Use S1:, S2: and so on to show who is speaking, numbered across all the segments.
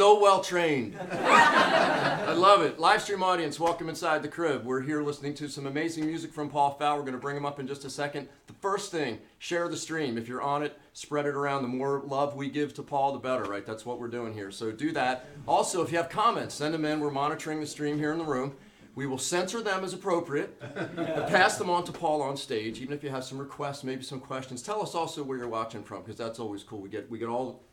S1: so well trained. I love it. Live stream audience, welcome inside the crib. We're here listening to some amazing music from Paul Pfau. We're going to bring him up in just a second. The first thing, share the stream. If you're on it, spread it around. The more love we give to Paul, the better, right? That's what we're doing here. So do that. Also, if you have comments, send them in. We're monitoring the stream here in the room. We will censor them as appropriate and pass them on to Paul on stage. Even if you have some requests, maybe some questions, tell us also where you're watching from, because that's always cool. We get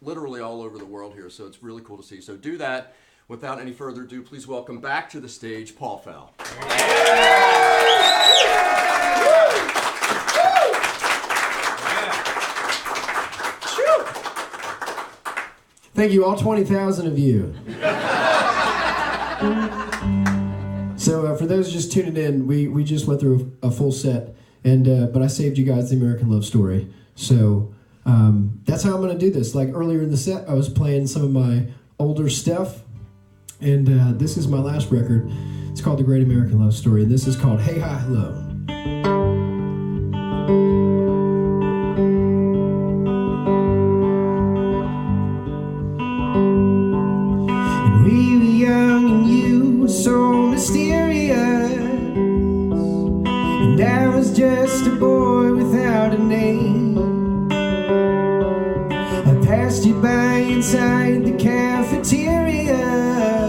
S1: literally all over the world here, so it's really cool to see. So do that. Without any further ado, please welcome back to the stage Paul Pfau.
S2: Thank you, all 20,000 of you. So for those just tuning in, we just went through a full set, and but I saved you guys the American Love Story. So that's how I'm going to do this. Like earlier in the set, I was playing some of my older stuff, and this is my last record. It's called The Great American Love Story, and this is called Hey Hi Hello. And we were young and you were so mysterious, and I was just a boy without a name. I passed you by inside the cafeteria,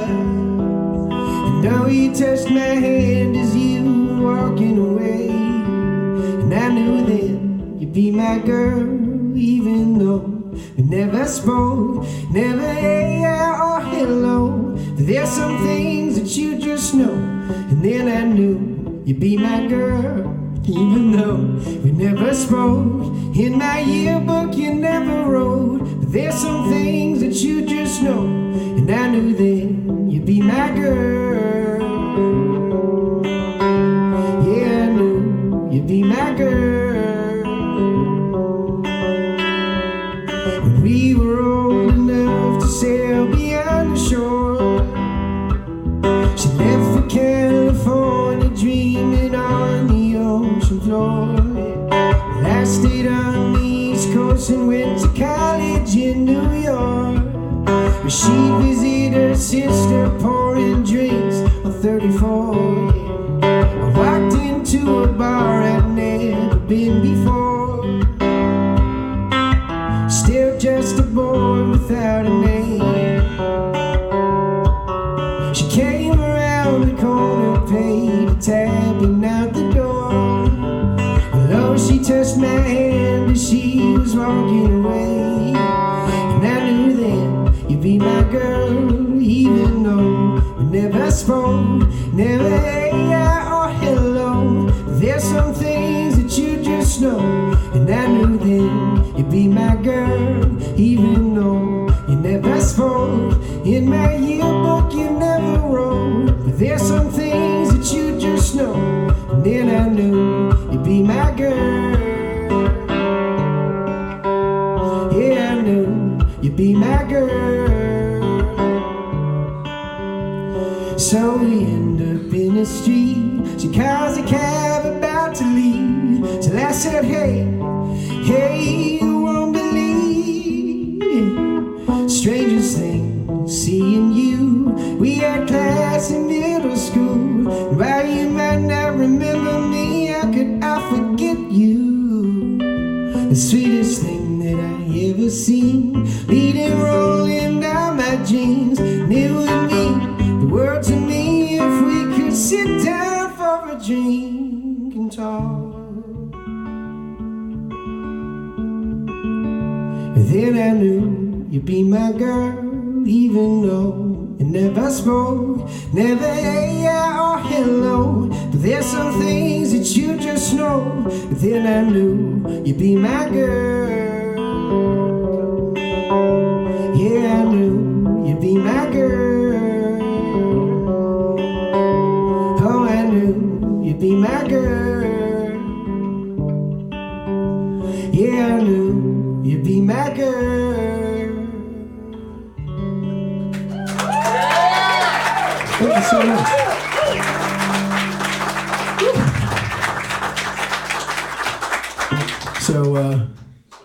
S2: and know you touched my hand as you were walking away. And I knew then you'd be my girl, even though we never spoke, never hey or hello. But there's some things that you just know. And then I knew you'd be my girl, even though we never spoke. In my yearbook you never wrote. But there's some things that you just know. And I knew then you'd be my girl. Yeah, I knew you'd be my girl. When we were old enough to sail beyond the shore, she left for California dreaming on the ocean floor. Well, I stayed on the East Coast and went to college in New York, where she'd visit her sister pouring drinks on 34. I walked into a bar I'd never been before, still just a boy without a name. She came around the corner, paid a tab, and out the door. Hello, she touched my hand as she was walking away. And I knew then you'd be my girl, even though we never spoke, never hey or hello. There's some things that you just know. And I knew then you'd be my girl, even though you never spoke. In my yearbook you never wrote. But there's some things that you just know. And then I knew you'd be my girl. Yeah, I knew you'd be my girl. So we end up in the street. She calls a cab about to leave. Till I said, hey, hey, you won't believe. Strangest thing, seeing you. We had class in middle school. And while you might not remember me, how could I forget you? The sweetest thing that I ever seen, leading rolling down my jeans. And it would mean the world to me if we could sit down for a drink and talk. And then I knew you'd be my girl, even though we never spoke, never hey or hello. But there's some things that you just know. But then I knew you'd be my girl. Yeah, I knew you'd be my girl. Oh, I knew you'd be my girl. Yeah, I knew you'd be my girl. Thank you so much.
S1: So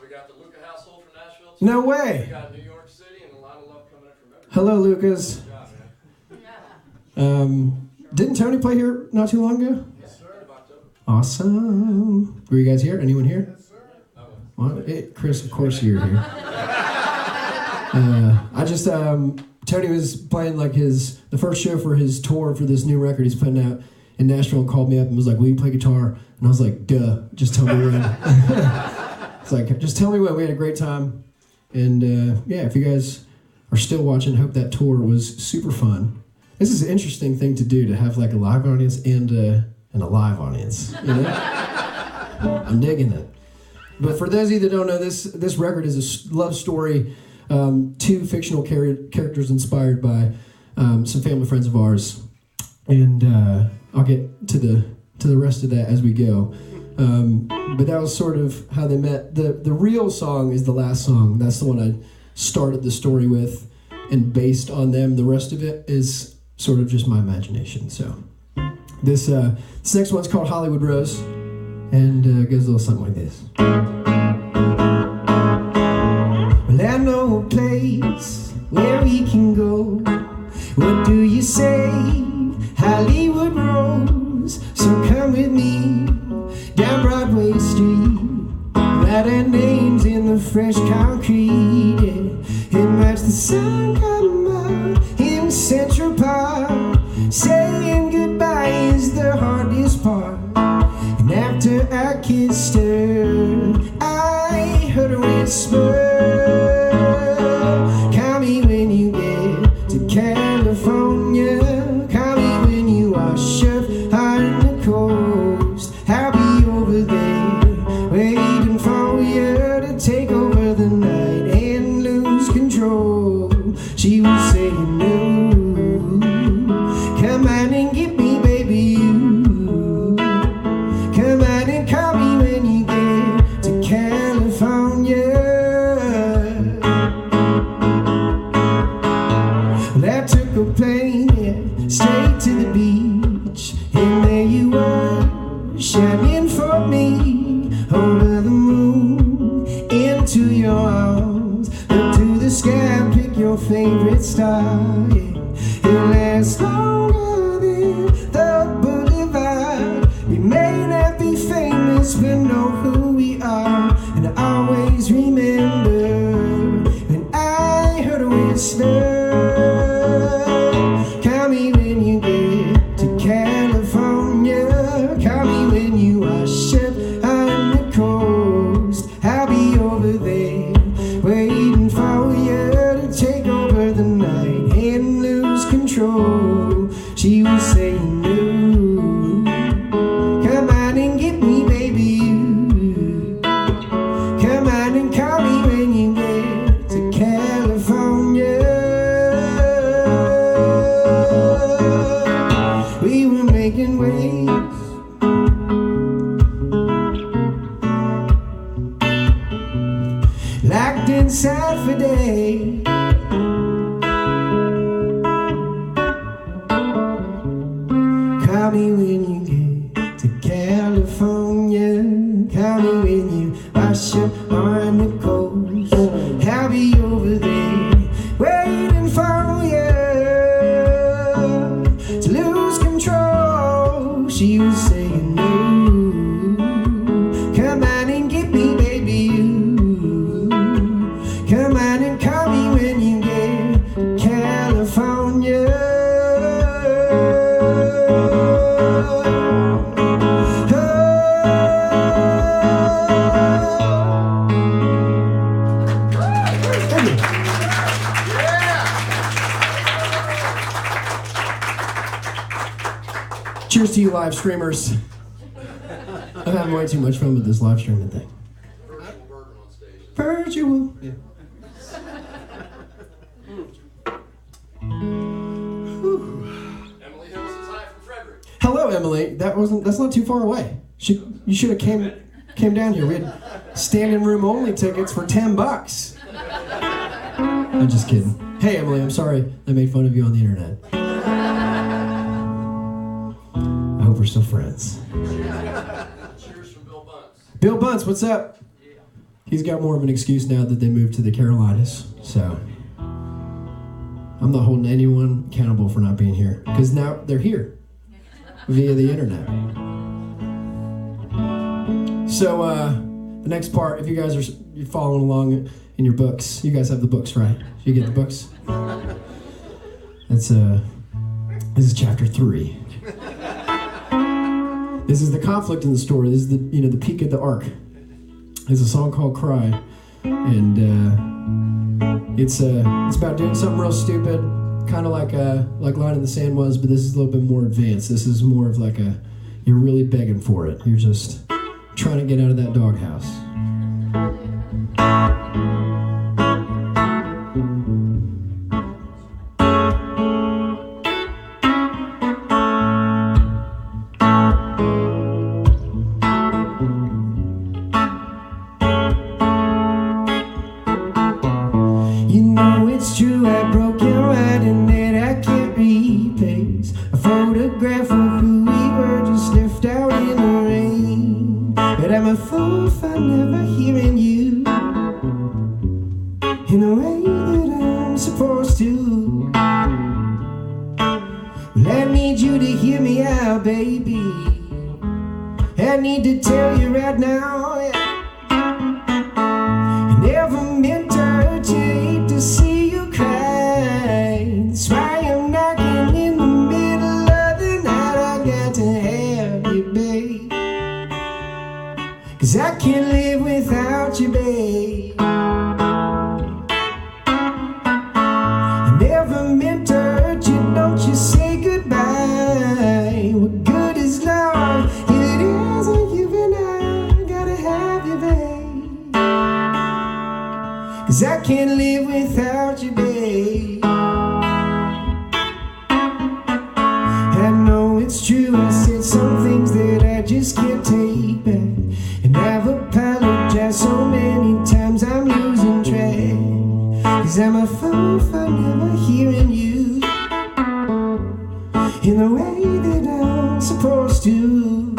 S1: we got the Luca household from Nashville.
S2: No way.
S1: We got New York City and a lot of love coming in
S2: Hello, Lucas. Didn't Tony play here not too long ago?
S1: Yes, sir.
S2: Awesome. Were you guys here? Anyone here?
S1: Yes, sir.
S2: Well, Chris, of course you're here. Tony was playing like the first show for his tour for this new record he's putting out in Nashville, and called me up and was like, will you play guitar? And I was like, duh, just tell me when. It's like, just tell me when. We had a great time. And if you guys are still watching, hope that tour was super fun. This is an interesting thing to do, to have like a live audience and a live audience, you know? I'm digging it. But for those of you that don't know, this record is a love story, two fictional characters inspired by some family friends of ours. And I'll get to the rest of that as we go. But that was sort of how they met. The real song is the last song. That's the one I started the story with, and based on them, the rest of it is sort of just my imagination. So this next one's called Hollywood Rose, and goes a little something like this. Well, I know a place where we can go. What do you say? Hollywood Rose. So come with me down Broadway Street. Write our names in the fresh concrete, yeah. And watch the sun come out in Central Park. Saying goodbye is the hardest part. And after I kissed her, I heard her whisper, call me when you get to California. Call me when you wash up on the coast. I'll be over there waiting for you to take over the night and lose control. She was saying no. Come on and get me, baby, you. Come on and call me when you get to California. Well, I took a plane, yeah, straight to the beach. And there you are, shining for me over the moon, into your arms. Look to the sky, pick your favorite star, yeah. It lasts longer than the boulevard. We may not be famous, but know who we are. And I always remember when I heard a whisper, call me when you get to California. Call me when you wash up on the coast. I'll be over there waiting for you to take over the night and lose control. She was saying no. Come on and get me, baby, you. Come on and call me when you get to California. We were making waves, locked inside for days. Call me when you get to California. Call me when you wash up on the coast. I'll be over there waiting for you to lose control. She was saying no. Come on and get me, baby, you. Come on and call me when you get to California. Cheers to you live streamers. I'm having way too much fun with this live streaming thing.
S1: Virtual burger on stage.
S2: Virtual. Yeah.
S1: Emily Hill says hi from Frederick.
S2: Hello, Emily. That's not too far away. You should have came down here. We had standing room only tickets for $10. I'm just kidding. Hey, Emily, I'm sorry I made fun of you on the internet. I hope we're still friends.
S1: Cheers from Bill Bunce.
S2: Bill Bunce, what's up? He's got more of an excuse now that they moved to the Carolinas, so. I'm not holding anyone accountable for not being here, because now they're here via the internet. So the next part, if you guys are following along in your books, you guys have the books, right? You get the books? This is chapter 3. This is the conflict in the story. This is the peak of the arc. There's a song called "Cry," and it's about doing something real stupid, kind of like Line in the Sand was, but this is a little bit more advanced. This is more of like you're really begging for it. You're just trying to get out of that doghouse. It's true, I broke your heart and that I can't replace. A photograph of who we were just left out in the rain. But I'm a fool for never hearing you in the way that I'm supposed to. Well, I need you to hear me out, baby. I need to tell you right now, I never meant to hurt you, hate to see you cry. That's why I'm knocking in the middle of the night. I got to have you, babe, 'cause I can't live without you, babe. I never meant to hurt you, don't you say goodbye. What good is love if it isn't you and I? Gotta have you, babe, 'cause I can't live without you, babe. I know it's true, I said some things that I just can't take back, and I've apologized so many times I'm losing track, 'cause I'm a fool for never hearing you in the way that I'm supposed to.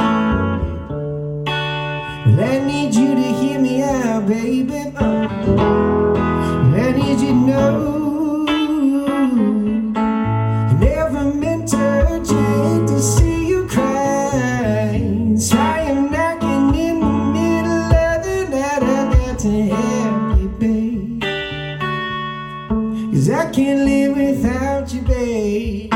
S2: Well, I need you to hear me out, baby. I need you to know I never meant to hurt you, hate to see you cry. That's why I'm knocking in the middle of the night. I got to have you, babe, 'cause I can't live without you, babe. I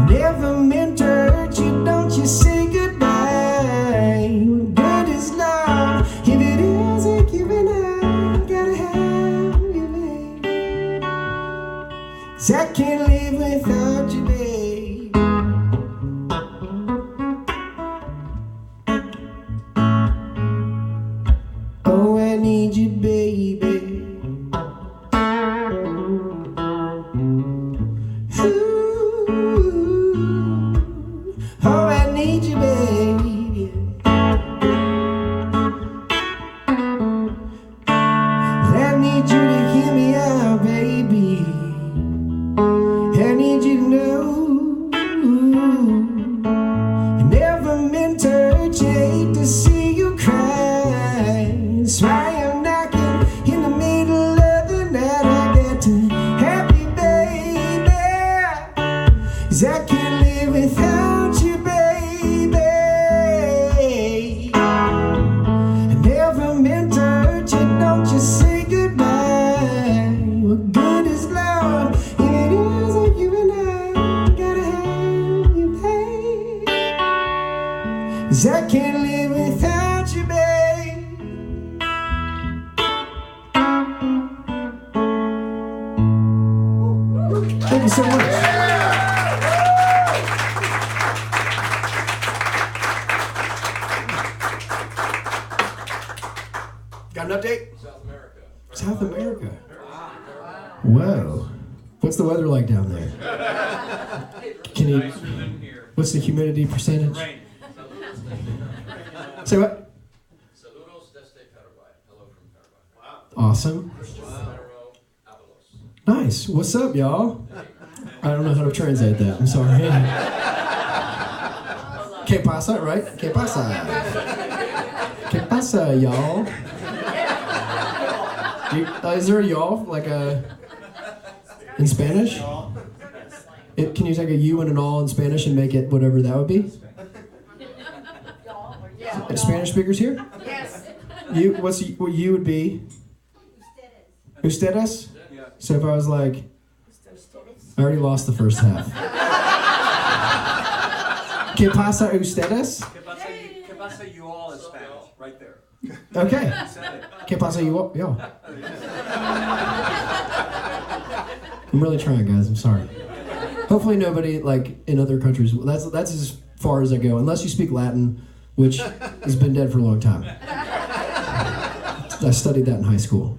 S2: never meant to hurt you, don't you say goodbye. What good is love if it isn't giving up? Gotta have you, babe, 'cause I can't live without you, babe. Oh, I need you, baby. Ooh, oh, I need you, baby. I need you to hear me out, baby. I need you to know I never meant to hurt you, hate to see you cry. That's why I'm knocking in the middle of the night. I got to have you, baby, 'cause I can't live without you, baby. I never meant to hurt you, don't you say goodbye. What good is love if it isn't you and I? Gotta have you, babe, 'cause I can't live without you, babe. Thank you so much. Got an update?
S1: South America.
S2: South America. Whoa. What's the weather like down there? Can you? What's the humidity percentage? Say what?
S1: Saludos desde Paraguay. Hello from Paraguay.
S2: Awesome. Nice. What's up, y'all? I don't know how to translate that. I'm sorry. Que pasa, right? Que pasa? Que pasa, y'all? Is there a y'all, like in Spanish? Can you take a you and an all in Spanish and make it whatever that would be? Spanish speakers here?
S3: Yes.
S2: What you would be? Ustedes? So if I was like, I already lost the first half. ¿Qué pasa ustedes?
S4: ¿Qué pasa you all in Spanish? Right there.
S2: Okay.
S4: You said it.
S2: ¿Qué pasa yo? I'm really trying, guys. I'm sorry. Hopefully nobody, like, in other countries, that's as far as I go, unless you speak Latin, which has been dead for a long time. I studied that in high school.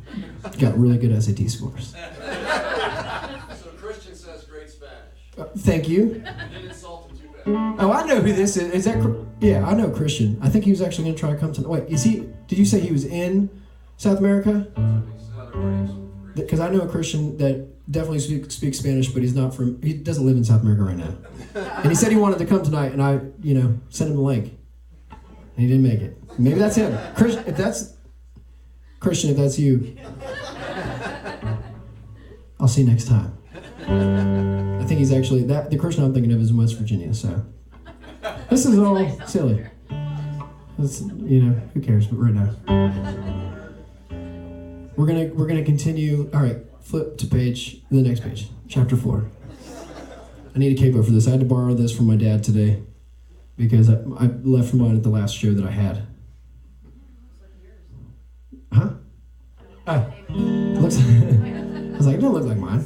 S2: Got really good SAT scores.
S1: So Christian says great Spanish.
S2: Thank you.
S1: You didn't insult him too bad.
S2: Oh, I know who this is. Is that? Yeah, I know Christian. I think he was actually going to try to come to. Wait, is he? Did you say he was in South America? Because I know a Christian that definitely speaks Spanish, but he's not from. He doesn't live in South America right now. And he said he wanted to come tonight, and I, sent him the link. And he didn't make it. Maybe that's him. Christian, if that's you, I'll see you next time. I think he's actually the Christian I'm thinking of is in West Virginia. So this is all silly. It's, who cares? But right now, we're gonna continue. All right, flip to the next page, chapter 4. I need a capo for this. I had to borrow this from my dad today because I left mine at the last show that I had. Huh? Looks. I was like, it don't look like mine.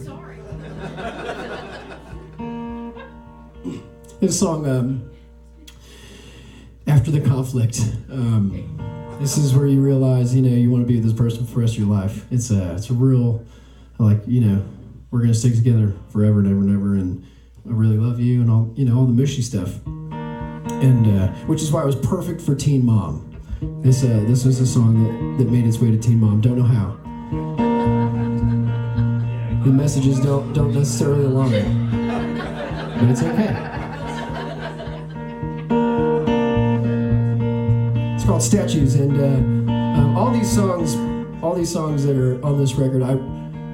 S2: This song, After the Conflict. This is where you realize, you want to be with this person for the rest of your life. It's a real, like, we're going to stick together forever and ever and ever, and I really love you, and all the mushy stuff. And, which is why it was perfect for Teen Mom. This was a song that made its way to Teen Mom. Don't know how. The messages don't necessarily align, but it's okay. It's called Statues, and all these songs that are on this record, I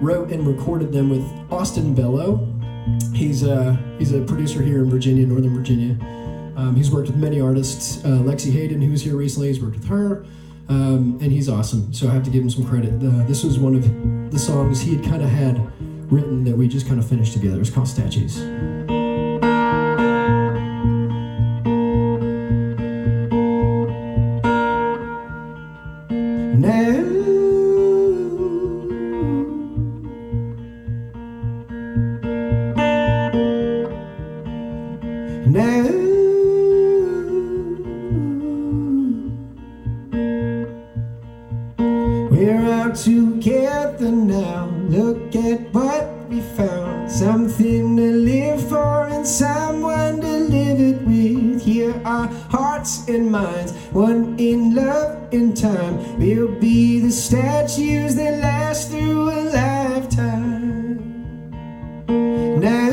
S2: wrote and recorded them with Austin Bello. He's a producer here in Virginia, Northern Virginia. He's worked with many artists. Lexi Hayden, who was here recently, he's worked with her, and he's awesome. So I have to give him some credit. This was one of the songs he had kind of had written that we just kind of finished together. It's called Statues. We're out together now. Look at what we found. Something to live for and someone to live it with. Here are hearts and minds, one in love in time. We'll be the statues that last through a lifetime. Now,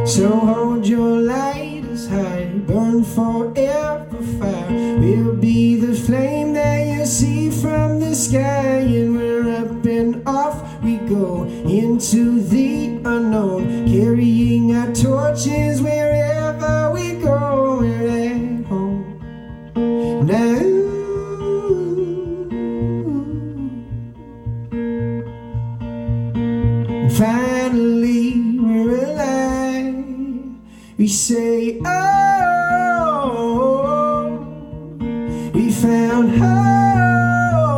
S2: so hold your light as high, burn forever fire. We'll be the flame that you see from the sky, and we're up and off we go into the unknown, carrying our torches wherever we go. We're at home now. Finally we're alive. We say, oh, we found home.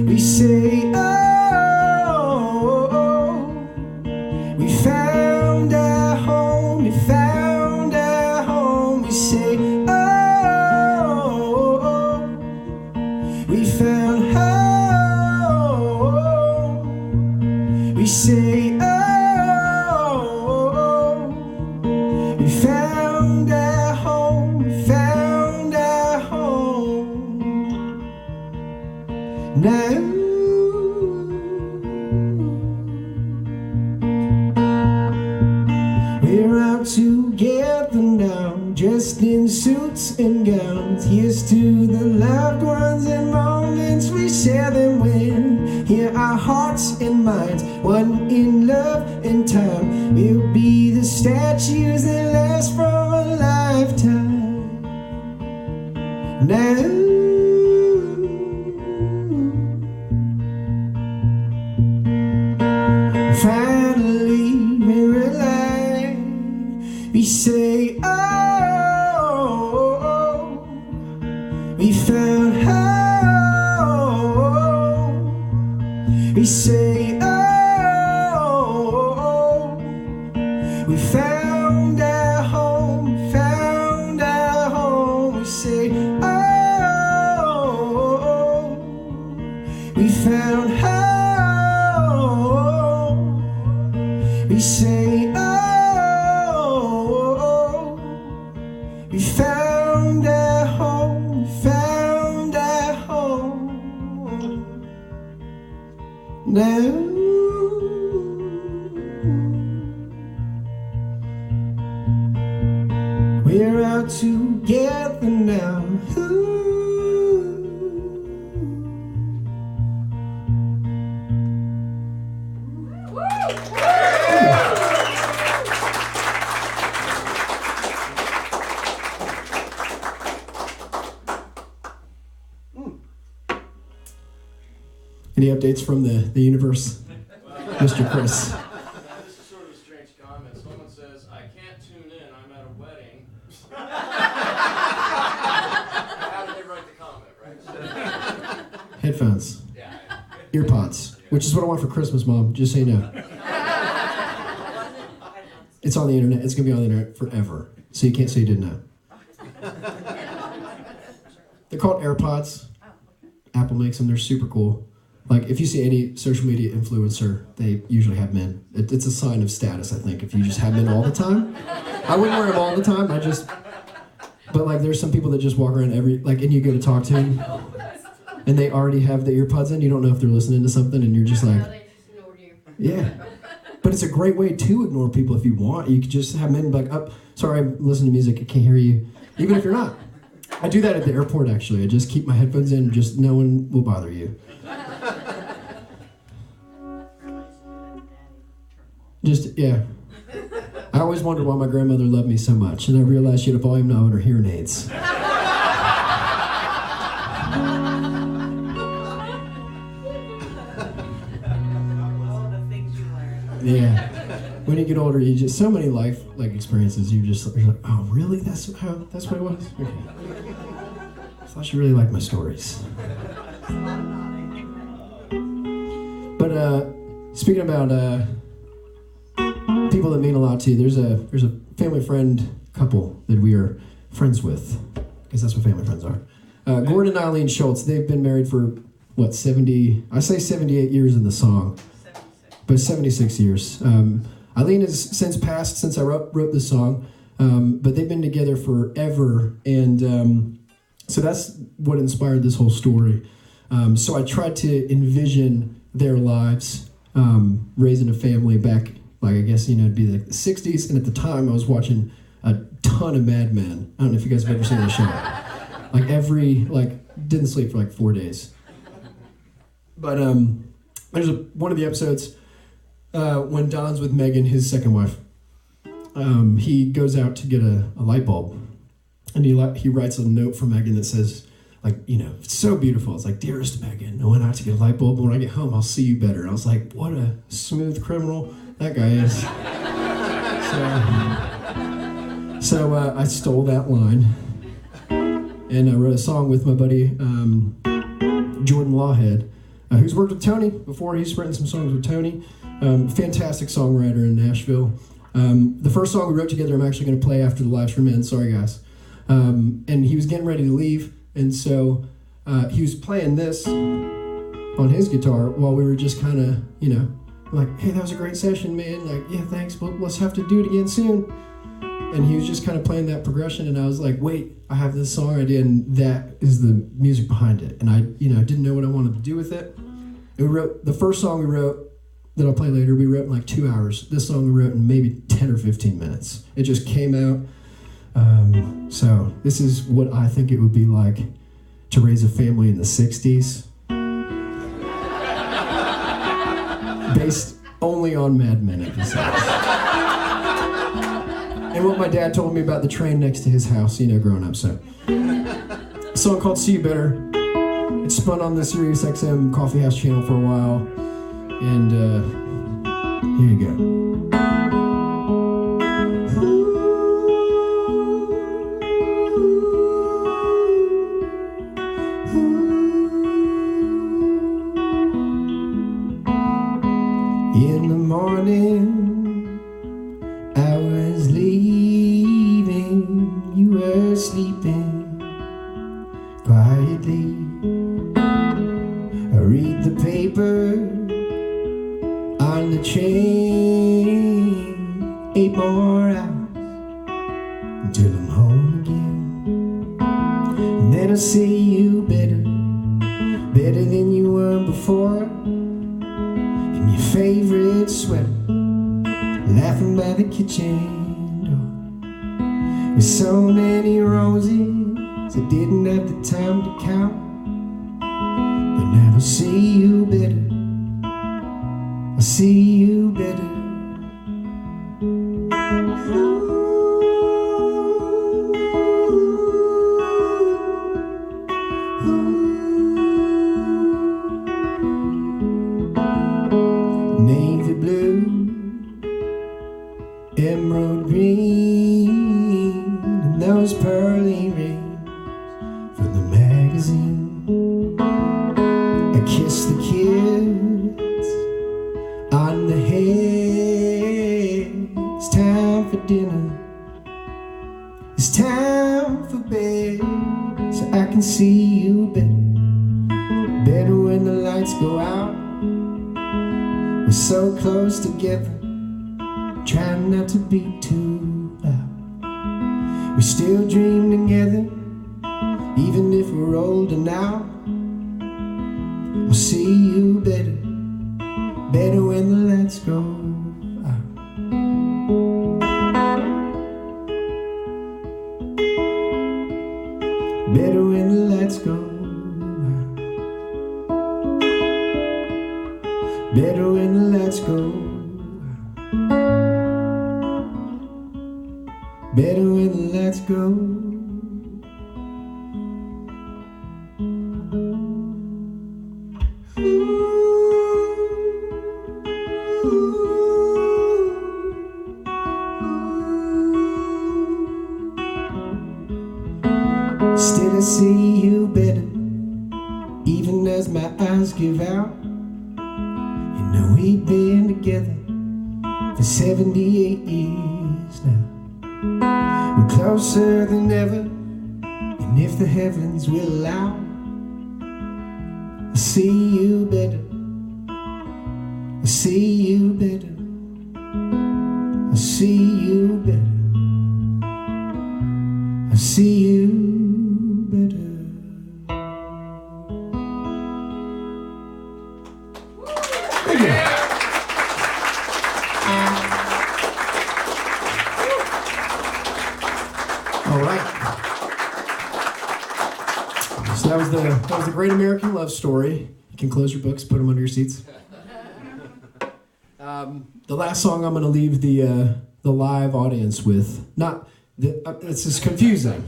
S2: We say, oh, we found our home. We found our home. We say, oh, we found home. We say, oh, we found our home. We found our home. Now, we're out together now, dressed in sounds. Here's to the loved ones and moments we share them with. Here our hearts and minds, one in love and time. We'll be the statues that last for a lifetime. Now finally we're alive. We say, oh, we found home. We say, oh, we found our home, found our home. We say, oh, we found home. We say, oh, we found our home, found our home. Now we're out together now. Any updates from the universe, Mr. Chris?
S1: This is sort of a strange comment. Someone says, I can't tune in, I'm at a wedding. How did they write the comment, right?
S2: Headphones,
S1: Yeah.
S2: earpods, which is what I want for Christmas, Mom, just so you know. It's on the internet. It's going to be on the internet forever, so you can't say you didn't know. They're called AirPods. Apple makes them. They're super cool. Like, if you see any social media influencer, they usually have men. It's a sign of status, I think, if you just have men all the time. I wouldn't wear them all the time. But, like, there's some people that just walk around and you go to talk to them, and they already have the earpods in. You don't know if they're listening to something, and you're just like, yeah. But it's a great way to ignore people if you want. You could just have men be like, oh, sorry, I'm listening to music, I can't hear you. Even if you're not. I do that at the airport, actually. I just keep my headphones in, just no one will bother you. Yeah. I always wondered why my grandmother loved me so much, and I realized she had a volume knob on her hearing aids. Yeah. When you get older, you just so many life experiences. You're like, oh, really? That's what it was. Okay. I thought you really liked my stories. But speaking about people that mean a lot to you, there's a family friend couple that we are friends with, because that's what family friends are. Gordon and Eileen Schultz. They've been married for 70? I say 78 years in the song. 76. But 76 years. Eileen has since passed since I wrote this song, but they've been together forever, and so that's what inspired this whole story. So I tried to envision their lives, raising a family back, I guess, it'd be like the 60s, and at the time I was watching a ton of Mad Men. I don't know if you guys have ever seen that show. Didn't sleep for 4 days. But there's one of the episodes when Don's with Megan, his second wife. He goes out to get a light bulb, and he writes a note for Megan that says, it's so beautiful. It's like, dearest Megan, I went out to get a light bulb, and when I get home, I'll see you better. And I was like, what a smooth criminal that guy is. So I stole that line, and I wrote a song with my buddy Jordan Lawhead, who's worked with Tony before. He's written some songs with Tony. Fantastic songwriter in Nashville. The first song we wrote together I'm actually going to play after the live stream ends. Sorry, guys. And he was getting ready to leave, and so he was playing this on his guitar while we were just kind of, like, hey, that was a great session, man. Like, yeah, thanks, but let's have to do it again soon. And he was just kind of playing that progression, and I was like, wait, I have this song idea, and that is the music behind it. And I, didn't know what I wanted to do with it. And we wrote, the first song we wrote, that I'll play later, we wrote in 2 hours. This song we wrote in maybe 10 or 15 minutes. It just came out. So this is what I think it would be like to raise a family in the 60s. Based only on Mad Men episodes. And what my dad told me about the train next to his house, growing up. So, a song called See You Better. It spun on the Sirius XM Coffee House channel for a while. And here you go. In the morning, I was leaving, you were sleeping quietly. I read the paper on the train, 8 more hours until I'm home again. And then I see you better, better than you were before. Your favorite sweater, laughing by the kitchen door. With so many roses, I didn't have the time to count. But now I see you better, I see you better. Navy blue, emerald green, and those pearly rings from the magazine. I kiss the kids on the head. It's time for dinner, it's time for bed, so I can see you better, better when the lights go out. We're so close together, trying not to be too loud. We still dream together, even if we're older now. I'll see you better, better when the lights go out. Better when the lights go out. Better when the lights go out. Better when the lights go. Still I see you better, even as my eyes give out. We've been together for 78 years now. We're closer than ever, and if the heavens will allow, I see you better, I see you better, I see you better, I see you better. Thank you. All right. So that was the Great American Love Story. You can close your books, put them under your seats. The last song I'm going to leave the live audience with. It's just confusing.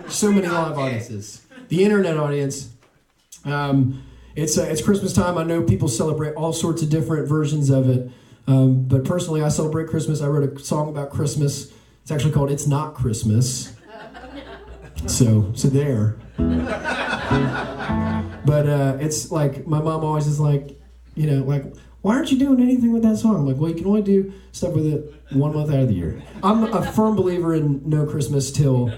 S2: So many live audiences. The internet audience. It's Christmas time. I know people celebrate all sorts of different versions of it. But personally, I celebrate Christmas. I wrote a song about Christmas. It's actually called It's Not Christmas. So there. But it's like, my mom always is like, like, why aren't you doing anything with that song? I'm like, well, you can only do stuff with it 1 month out of the year. I'm a firm believer in no Christmas till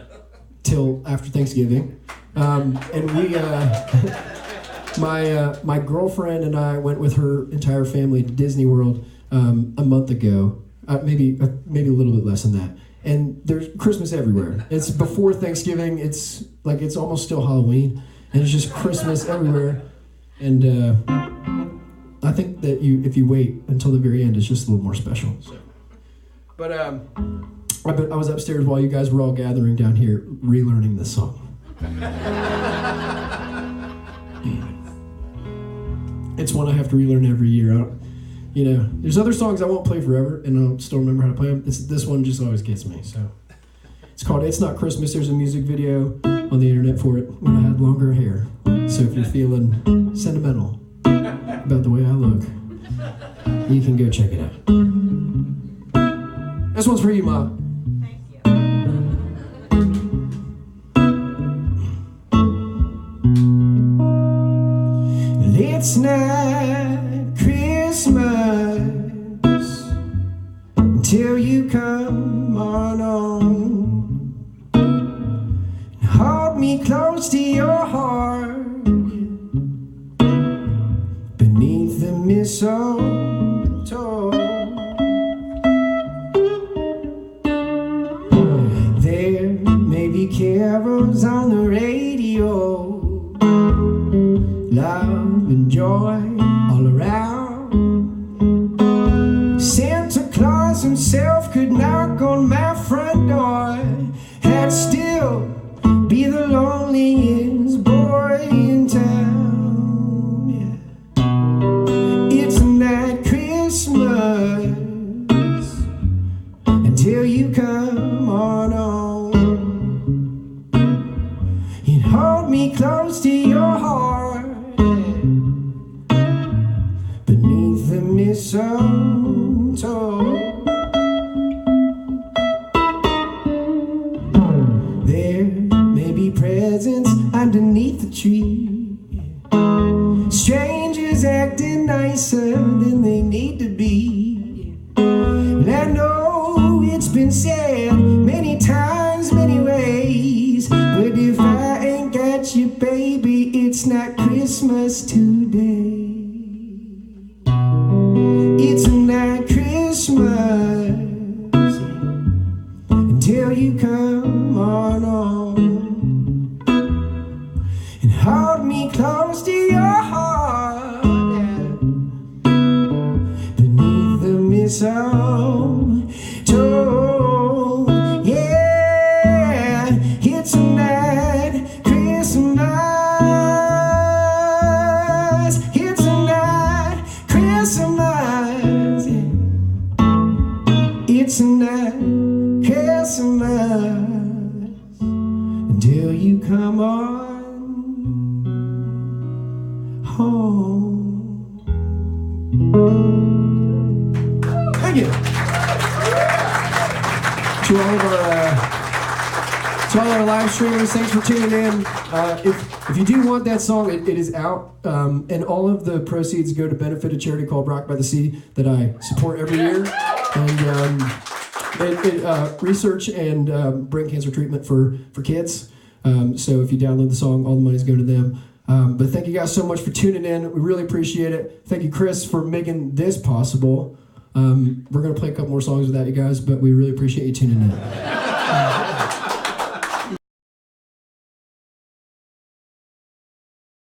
S2: after Thanksgiving. And we, my girlfriend and I went with her entire family to Disney World a month ago, maybe a little bit less than that. And there's Christmas everywhere. It's before Thanksgiving. It's like it's almost still Halloween, and it's just Christmas everywhere. And I think that if you wait until the very end, it's just a little more special. So. But
S3: I was upstairs while you guys were all gathering down here, relearning this song. It's one I have to relearn every year. There's other songs I won't play forever, and I'll still remember how to play them. This one just always gets me. So it's called "It's Not Christmas." There's a music video on the internet for it when I had longer hair. So if you're feeling sentimental about the way I look, you can go check it out. This one's for you, Ma.
S5: Thank you.
S2: It's not Christmas until you come on and hold me close to your heart beneath the mistletoe. There may be carols on the radio, love and joy all around. Santa Claus himself could knock on my front door, I'd still be the loneliest boy in town. Yeah. It's not Christmas until you come on and hold me close to your heart beneath the mistletoe. There may be presents underneath the tree, strangers acting nicer than they need to be. And I know it's been said many times, many ways, but if I ain't got you, baby, it's not Christmas today. It's not Christmas until you come on and hold me close to your heart beneath the mistletoe. Yeah, it's not Christmas. It's not Christmas. It's not Christmas until you come on home. Thank you. To all our live streamers, thanks for tuning in. If you do want that song, it is out, and all of the proceeds go to benefit a charity called Rock by the Sea that I support every year, and research and brain cancer treatment for kids. So if you download the song, all the monies go to them. But thank you guys so much for tuning in. We really appreciate it. Thank you, Chris, for making this possible. We're going to play a couple more songs without you guys, but we really appreciate you tuning in.